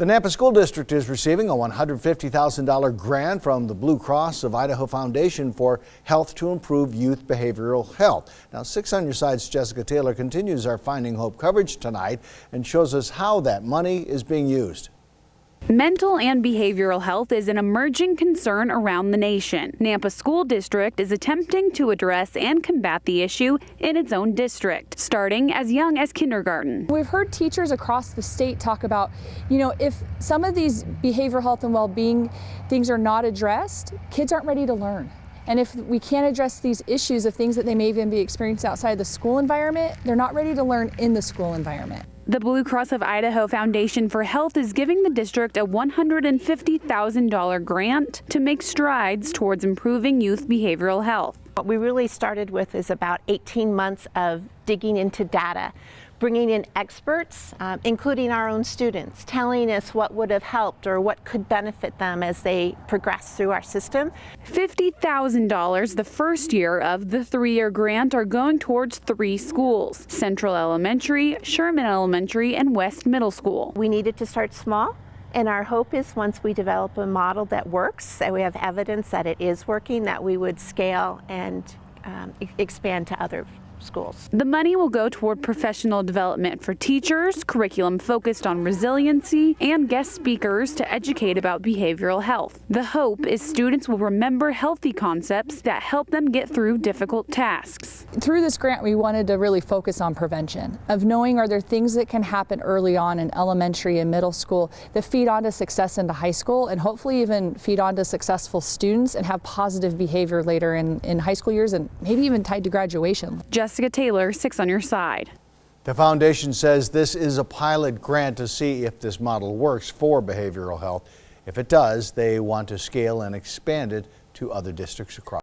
The Nampa School District is receiving a $150,000 grant from the Blue Cross of Idaho Foundation for Health to Improve Youth Behavioral Health. Now, 6 on Your Side's Jessica Taylor continues our Finding Hope coverage tonight and shows us how that money is being used. Mental and behavioral health is an emerging concern around the nation. Nampa School District is attempting to address and combat the issue in its own district, starting as young as kindergarten. We've heard teachers across the state talk about, if some of these behavioral health and well-being things are not addressed, kids aren't ready to learn. And if we can't address these issues of things that they may even be experiencing outside the school environment, they're not ready to learn in the school environment. The Blue Cross of Idaho Foundation for Health is giving the district a $150,000 grant to make strides towards improving youth behavioral health. What we really started with is about 18 months of digging into data, bringing in experts, including our own students, telling us what would have helped or what could benefit them as they progress through our system. $50,000 the first year of the 3-year grant are going towards 3 schools: Central Elementary, Sherman Elementary, and West Middle School. We needed to start small, and our hope is once we develop a model that works, that we have evidence that it is working, that we would scale and expand to other schools. The money will go toward professional development for teachers, curriculum focused on resiliency, and guest speakers to educate about behavioral health. The hope is students will remember healthy concepts that help them get through difficult tasks. Through this grant, we wanted to really focus on prevention, of knowing are there things that can happen early on in elementary and middle school that feed on to success into high school, and hopefully even feed on to successful students and have positive behavior later in high school years, and maybe even tied to graduation. Jessica Taylor, 6 on Your Side. The foundation says this is a pilot grant to see if this model works for behavioral health. If it does, they want to scale and expand it to other districts across.